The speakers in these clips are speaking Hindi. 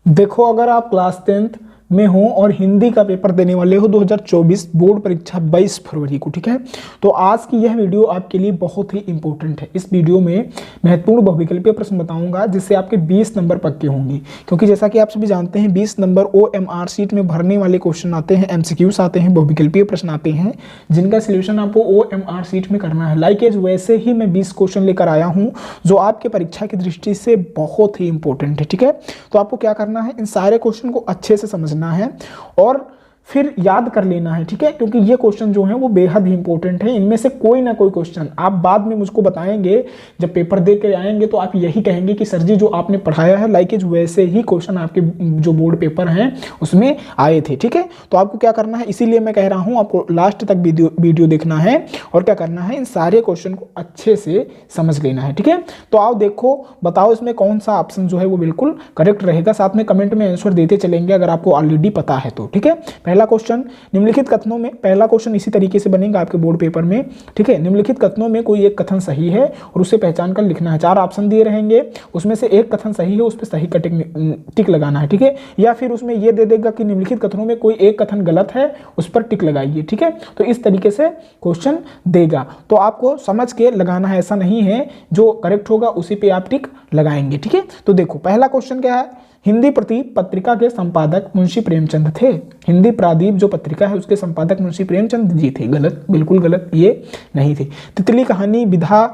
देखो, अगर आप क्लास 10th में हो और हिंदी का पेपर देने वाले हो 2024 बोर्ड परीक्षा 22 फरवरी को, ठीक है, तो आज की यह वीडियो आपके लिए बहुत ही इंपॉर्टेंट है। इस वीडियो में महत्वपूर्ण बहुविकल्पीय प्रश्न बताऊंगा जिससे आपके 20 नंबर पक्के होंगे, क्योंकि जैसा कि आप सभी जानते हैं 20 नंबर OMR शीट में भरने वाले क्वेश्चन आते हैं, MCQs आते हैं, बहुविकल्पीय प्रश्न आते हैं जिनका सोल्यूशन आपको OMR शीट में करना है। लाइक एज वैसे ही मैं 20 क्वेश्चन लेकर आया हूँ जो आपके परीक्षा की दृष्टि से बहुत ही इंपॉर्टेंट है, ठीक है। तो आपको क्या करना है, इन सारे क्वेश्चन को अच्छे से समझना है और फिर याद कर लेना है, ठीक है, क्योंकि ये क्वेश्चन जो हैं वो बेहद ही इंपॉर्टेंट है। इनमें से कोई ना कोई क्वेश्चन आप बाद में मुझको बताएंगे, जब पेपर दे के आएंगे तो आप यही कहेंगे कि सर जी जो आपने पढ़ाया है लाइक वैसे ही क्वेश्चन आपके जो बोर्ड पेपर हैं उसमें आए थे, ठीक है। तो आपको क्या करना है, इसीलिए मैं कह रहा हूं आपको लास्ट तक वीडियो देखना है और क्या करना है, इन सारे क्वेश्चन को अच्छे से समझ लेना है, ठीक है। तो आओ देखो, बताओ इसमें कौन सा ऑप्शन जो है वो बिल्कुल करेक्ट रहेगा, साथ में कमेंट में आंसर देते चलेंगे अगर आपको ऑलरेडी पता है तो, ठीक है। पहला क्वेश्चन, निम्नलिखित कथनों में, पहला क्वेश्चन इसी तरीके से बनेगा आपके बोर्ड पेपर में, ठीक है। निम्नलिखित कथनों में कोई एक कथन सही है और उसे पहचान कर लिखना है। 4 ऑप्शन दिए रहेंगे, उसमें से एक कथन सही है, उस पर सही का टिक लगाना है, ठीक है। या फिर उसमें यह दे देगा कि निम्नलिखित कथनों में कोई एक कथन गलत है, उस पर टिक लगाइए, ठीक है। तो इस तरीके से क्वेश्चन देगा, तो आपको समझ के लगाना है, ऐसा नहीं है जो करेक्ट होगा उसी पे आप टिक लगाएंगे, ठीक है। तो देखो पहला क्वेश्चन क्या है, हिंदी प्रदीप पत्रिका के संपादक मुंशी प्रेमचंद थे। हिंदी प्रादीप जो पत्रिका है उसके संपादक मुंशी प्रेमचंद जी थे। गलत, बिल्कुल गलत, ये नहीं थे। तितली कहानी विधा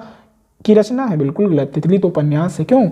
की रचना है, बिल्कुल गलत, तितली तो उपन्यास है, क्यों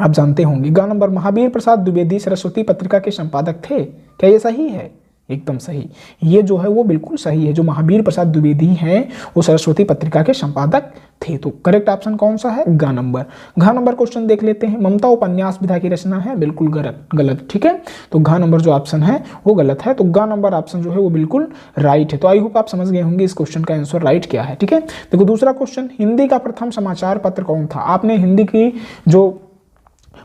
आप जानते होंगे। ग नंबर, महावीर प्रसाद द्विवेदी सरस्वती पत्रिका के संपादक थे। क्या ये सही है? एकदम सही, ये जो है वो बिल्कुल सही है। जो महावीर प्रसाद द्विवेदी हैं वो सरस्वती पत्रिका के संपादक थे। तो करेक्ट ऑप्शन कौन सा है? ग नंबर। घ नंबर क्वेश्चन देख लेते हैं, ममता उपन्यास विधा की रचना है, बिल्कुल गलत, ठीक है। तो घ नंबर जो ऑप्शन है वो गलत है, तो ग नंबर ऑप्शन जो है वो बिल्कुल राइट है। तो आई होप आप समझ गए होंगे इस क्वेश्चन का आंसर राइट क्या है, ठीक है। देखो दूसरा क्वेश्चन, हिंदी का प्रथम समाचार पत्र कौन था? आपने हिंदी की जो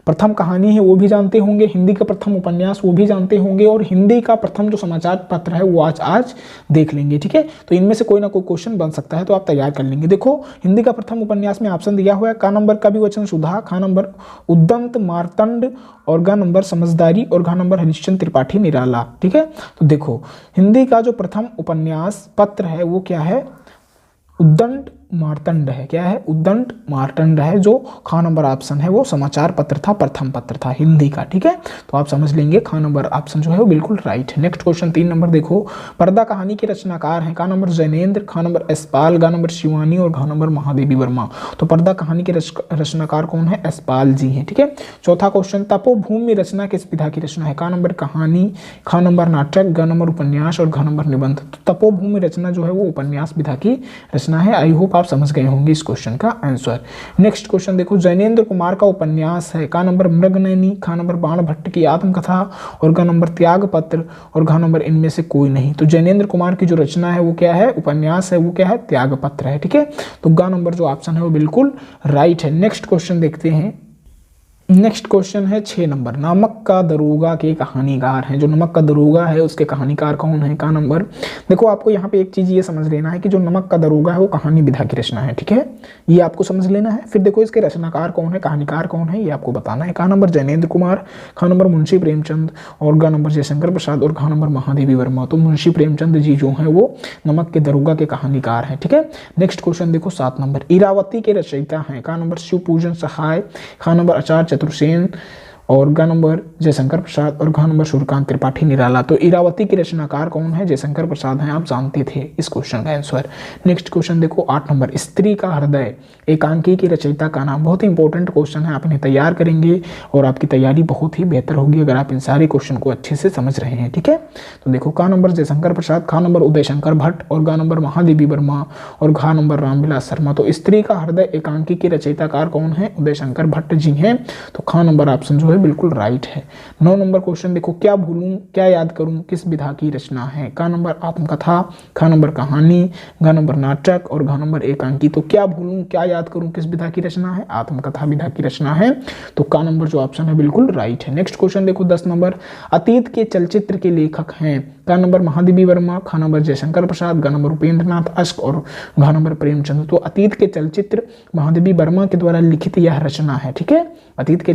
प्रथम कहानी है वो भी जानते होंगे, हिंदी का प्रथम उपन्यास वो भी जानते होंगे, और हिंदी का प्रथम जो समाचार पत्र है वो आज देख लेंगे, ठीक है। तो इनमें से कोई ना कोई क्वेश्चन बन सकता है, तो आप तैयार कर लेंगे। देखो हिंदी का प्रथम उपन्यास में ऑप्शन दिया हुआ है, का नंबर कवि वचन सुधा, खा नंबर उद्दंत मार्तंड, और ग नंबर समझदारी, और घ नंबर हरिश्चंद्र त्रिपाठी निराला, ठीक है। तो देखो हिंदी का जो प्रथम उपन्यास पत्र है वो क्या है? उद्दंड मार्तंड है। क्या है? उद्दंड मार्तंड है। जो खा नंबर ऑप्शन है वो समाचार पत्र था, प्रथम पत्र था हिंदी का, ठीक है। तो आप समझ लेंगे खा नंबर ऑप्शन जो है वो बिल्कुल राइट है। नेक्स्ट क्वेश्चन 3 नंबर देखो, पर्दा कहानी के रचनाकार हैं, का नंबर जैनेन्द्र, खा नंबर यशपाल, गा नंबर शिवानी, और घा नंबर महादेवी वर्मा। तो पर्दा कहानी के रचनाकार कौन है? यशपाल जी हैं, ठीक है। चौथा क्वेश्चन, तपोभूमि रचना किस विधा की रचना है? का नंबर कहानी, खा नंबर नाटक, ग नंबर उपन्यास, और घ नंबर निबंध। तो तपोभूमि रचना जो है वो उपन्यास विधा की रचना है। आई होप आप समझ गए होंगे इस क्वेश्चन का आंसर। नेक्स्ट क्वेश्चन देखो, जैनेन्द्र कुमार का उपन्यास है, का नंबर मृगनयनी, खा नंबर बाण भट्ट की आत्मकथा, और ग नंबर त्याग पत्र, और घ नंबर इनमें से कोई नहीं। तो जैनेन्द्र कुमार की जो रचना है वो क्या है? उपन्यास है, वो क्या है? त्याग पत्र है, ठीक है। तो ग नंबर जो ऑप्शन है वो बिल्कुल राइट है। नेक्स्ट क्वेश्चन देखते हैं, नेक्स्ट क्वेश्चन है 6 नंबर, नमक का दरोगा के कहानीकार हैं। जो नमक का दरोगा है उसके कहानीकार कौन है? का नंबर, देखो आपको यहाँ पे एक चीज ये समझ लेना है कि जो नमक का दरोगा है वो कहानी विधा की रचना है, ठीक है, ये आपको समझ लेना है। फिर देखो इसके रचनाकार कौन है, कहानीकार कौन है, ये आपको बताना है। का नंबर जैनेन्द्र कुमार, खा नंबर मुंशी प्रेमचंद, और ग नंबर जयशंकर प्रसाद, और घ नंबर महादेवी वर्मा। तो मुंशी प्रेमचंद जी जो है वो नमक के दरोगा के कहानीकार हैं, ठीक है। नेक्स्ट क्वेश्चन देखो 7 नंबर, इरावती के रचयिता हैं, का नंबर शिव पूजन सहाय, खा नंबर आचार्य चतुर्सेन, और ग नंबर जयशंकर प्रसाद, और घ नंबर सूर्यकांत त्रिपाठी निराला। तो इरावती के रचनाकार कौन है? जयशंकर प्रसाद हैं, आप जानते थे इस क्वेश्चन का आंसर। नेक्स्ट क्वेश्चन देखो 8 नंबर, स्त्री का हृदय एकांकी की रचयिता का नाम। बहुत ही इंपॉर्टेंट क्वेश्चन है, आप इन्हें तैयार करेंगे और आपकी तैयारी बहुत ही बेहतर होगी अगर आप इन सारे क्वेश्चन को अच्छे से समझ रहे हैं, ठीक है। तो देखो का नंबर जयशंकर प्रसाद, खा नंबर उदय शंकर भट्ट, और ग नंबर महादेवी वर्मा, और घा नंबर रामविलास शर्मा। तो स्त्री का हृदय एकांकी के रचयिताकार कौन है? उदय शंकर भट्ट जी हैं। तो खा नंबर ऑप्शन जो है बिल्कुल राइट है। 9 नंबर क्वेश्चन देखो, क्या भूलूं क्या याद करूं किस विधा की रचना है? का नंबर आत्मकथा, खा नंबर कहानी, घ नंबर नाटक, और घ नंबर एकांकी। तो क्या भूलूं क्या याद करूं किस विधा की रचना है? आत्मकथा विधा की रचना है। तो का नंबर जो ऑप्शन है बिल्कुल राइट है। नेक्स्ट क्वेश्चन देखो 10 नंबर, अतीत के चलचित्र के लेखक हैं, का नंबर महादेवी वर्मा, खा नंबर जयशंकर प्रसाद, ग नंबर उपेंद्र नाथ अश्क, और घ नंबर प्रेमचंद। तो अतीत के चलचित्र महादेवी वर्मा के द्वारा लिखित यह रचना है, ठीक है। अतीत के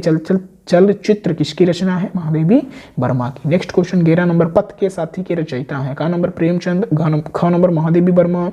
चलचित्र किसकी रचना है? महादेवी वर्मा की। नेक्स्ट क्वेश्चन 11 नंबर, पथ के साथी के रचयिता है? का नंबर प्रेमचंद, ख नंबर महादेवी वर्मा,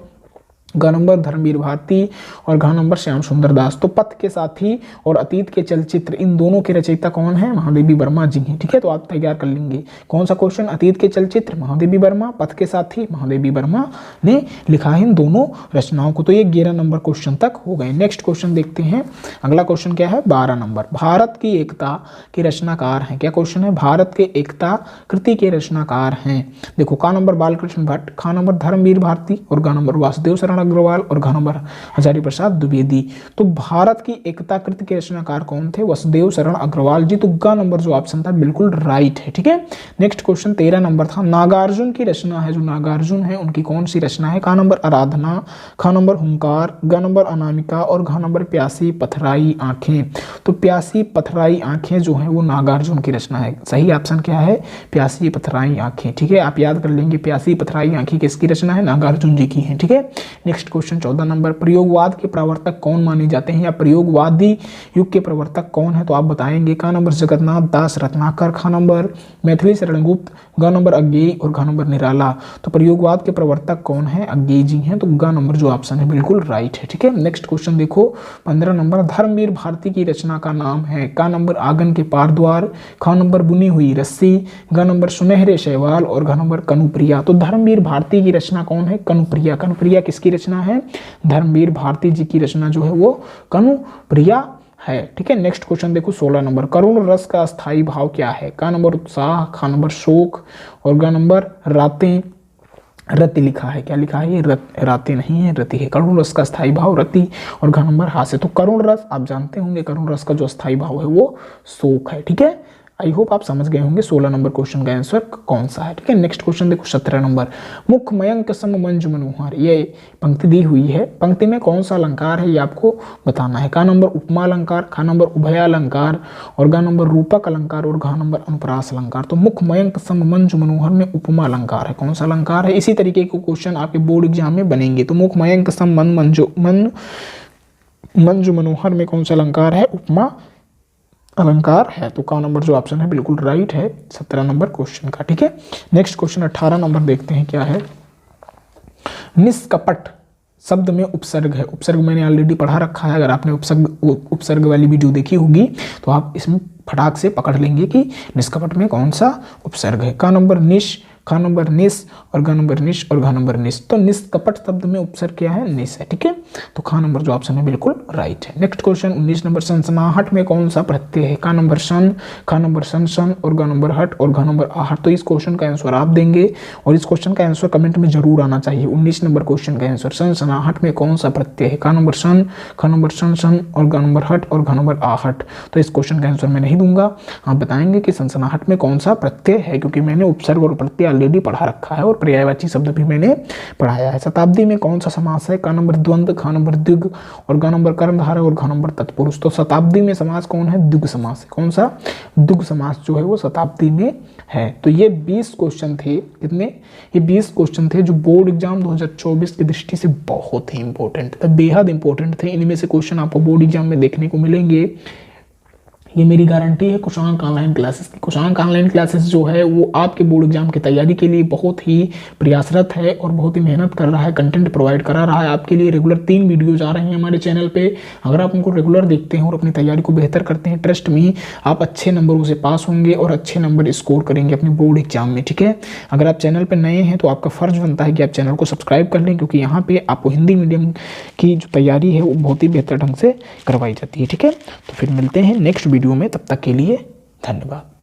ग नंबर धर्मवीर भारती और घ नंबर श्याम सुंदर दास। तो पथ के साथी और अतीत के चलचित्र, इन दोनों के रचयिता कौन है? महादेवी वर्मा जी हैं। ठीक है, तो आप तैयार कर लेंगे। कौन सा क्वेश्चन? अतीत के चलचित्र महादेवी वर्मा, पथ के साथी महादेवी वर्मा ने लिखा है इन दोनों रचनाओं को। तो ये 11 नंबर क्वेश्चन तक हो गए। नेक्स्ट क्वेश्चन देखते हैं। अगला क्वेश्चन क्या है? 12 नंबर, भारत की एकता के रचनाकार हैं? क्या क्वेश्चन है? भारत के एकता कृति के रचनाकार हैं? देखो, का नंबर बालकृष्ण भट्ट, खा नंबर धर्मवीर भारती और ग नंबर वासुदेव शरण अग्रवाल और घ नंबर हजारी प्रसाद द्विवेदी। तो भारत की एकता कृति के रचनाकार कौन थे? वसुदेव शरण अग्रवाल जी। तो ग नंबर जो ऑप्शन था बिल्कुल राइट है। ठीक है, नेक्स्ट क्वेश्चन 13 नंबर था, नागार्जुन की रचना है? जो नागार्जुन है उनकी कौन सी रचना है? का नंबर आराधना, ख नंबर हुंकार, ग नंबर अनामिका और घ नंबर प्यासी पथराई आंखें। तो प्यासी पथराई आंखें जो है वो नागार्जुन की रचना है। सही ऑप्शन क्या है? प्यासी पथराई आंखें। ठीक है, आप याद कर लेंगे, प्यासी पथराई आंखें किसकी रचना है? नागार्जुन जी की है। ठीक है, नेक्स्ट क्वेश्चन 14 नंबर, प्रयोगवाद के प्रवर्तक कौन माने जाते हैं? या प्रयोगवादी युग के प्रवर्तक कौन है? तो आप बताएंगे। का नंबर जगन्नाथ दास रत्नाकर, ख नंबर मैथिली शरण गुप्त, ग नंबर अज्ञेय और घ नंबर निराला। तो प्रयोगवाद के प्रवर्तक कौन है? अज्ञेय जी हैं। तो ग नंबर जो ऑप्शन है बिल्कुल राइट है। ठीक है, नेक्स्ट क्वेश्चन देखो 15 नंबर, धर्मवीर भारती की रचना का नाम है? का नंबर आंगन के पार द्वार, ख नंबर बुनी हुई रस्सी, ग नंबर सुनहरे शैवाल और घ नंबर कनुप्रिया। तो धर्मवीर भारती की रचना कौन है? कनुप्रिया। कनुप्रिया किसकी रचना है? धर्मवीर भारती जी की रचना जो है वो कनुप्रिया है। ठीक है, नेक्स्ट क्वेश्चन देखो 16 नंबर, करुण रस का स्थायी भाव क्या है? का नंबर उत्साह, ख नंबर शोक और ग नंबर रातें। रति लिखा है, क्या लिखा है? ये रातें नहीं है, रति है। करुण रस का स्थायी भाव रति और घ नंबर हास्य। तो करुण रस आप जानते होंगे, करुण रस का जो स्थायी भाव है वो शोक है। ठीक है, आई होप आप समझ गए होंगे 16 नंबर क्वेश्चन का आंसर कौन सा है। ठीक है, नेक्स्ट क्वेश्चन देखो 17 नंबर, मुख मयंक सम मंजु मनोहर। ये पंक्ति दी हुई है, पंक्ति में कौन सा अलंकार है ये आपको बताना है। का नंबर उपमा अलंकार, खा नंबर उभयालंकार और गा नंबर रूपक अलंकार और घा नंबर अनुप्रास अलंकार। तो मुख मयंक सम मंजु मनोहर में उपमा अलंकार है। कौन सा अलंकार है? इसी तरीके के क्वेश्चन आपके बोर्ड एग्जाम में बनेंगे। तो मुख मयंक सम मंजु मनोहर में कौन सा अलंकार है? उपमा अलंकार है। तो का नंबर जो ऑप्शन है बिल्कुल राइट है 17 नंबर क्वेश्चन का। ठीक है, नेक्स्ट क्वेश्चन 18 नंबर देखते हैं क्या है। निष्कपट शब्द में उपसर्ग है? उपसर्ग मैंने ऑलरेडी पढ़ा रखा है, अगर आपने उपसर्ग वाली वीडियो देखी होगी तो आप इसमें फटाक से पकड़ लेंगे कि निष्कपट में कौन सा उपसर्ग है। का नंबर निश, खा नंबर निस और ग नंबर निश और घ नंबर निस। तो निष्कपट शब्द में उपसर्ग क्या है? निस है। ठीक है, तो खा नंबर जो ऑप्शन है बिल्कुल राइट है। नेक्स्ट क्वेश्चन 19 नंबर, सनसनाहट में कौन सा प्रत्यय है? का नंबर सन, खा नंबर सन और ग नंबर हट और घ नंबर आहट। तो इस क्वेश्चन का आंसर आप देंगे और इस क्वेश्चन का आंसर कमेंट में जरूर आना चाहिए। 19 नंबर क्वेश्चन का आंसर, सनसनाहट में कौन सा प्रत्यय है? का नंबर सन, खा नंबर सन और ग नंबर हट और घ नंबर आहट। तो इस क्वेश्चन का आंसर मैं नहीं दूंगा, आप बताएंगे कि सनसनाहट में कौन सा प्रत्यय है, क्योंकि मैंने उपसर्ग और प्रत्यय ऑलरेडी पढ़ा रखा है और पर्यायवाची शब्द भी मैंने पढ़ाया है। शताब्दी में कौन सा समास है? का नंबर द्वंद्व, खा नंबर द्विग और ग नंबर कर्मधारय और घ नंबर तत्पुरुष। तो शताब्दी में समास कौन है? द्विग समास है। कौन सा? द्विग समास जो है वो शताब्दी में है। तो ये 20 क्वेश्चन थे। कितने? ये 20 क्वेश्चन थे जो बोर्ड एग्जाम 2024 की दृष्टि से बहुत ही इंपॉर्टेंट थे, बेहद इंपॉर्टेंट थे। इनमें से क्वेश्चन आपको बोर्ड एग्जाम में देखने को मिलेंगे, ये मेरी गारंटी है। कुशांक ऑनलाइन क्लासेस की, कुशांक ऑनलाइन क्लासेस जो है वो आपके बोर्ड एग्जाम की तैयारी के लिए बहुत ही प्रयासरत है और बहुत ही मेहनत कर रहा है, कंटेंट प्रोवाइड करा रहा है आपके लिए। रेगुलर 3 वीडियोज आ रहे हैं हमारे चैनल पे। अगर आप उनको रेगुलर देखते हैं और अपनी तैयारी को बेहतर करते हैं, ट्रस्ट में आप अच्छे नंबरों से पास होंगे और अच्छे नंबर स्कोर करेंगे अपने बोर्ड एग्जाम में। ठीक है, अगर आप चैनल पर नए हैं तो आपका फर्ज बनता है कि आप चैनल को सब्सक्राइब कर लें, क्योंकि यहाँ पे आपको हिंदी मीडियम की जो तैयारी है वो बहुत ही बेहतर ढंग से करवाई जाती है। ठीक है, तो फिर मिलते हैं नेक्स्ट वीडियो में, तब तक के लिए धन्यवाद।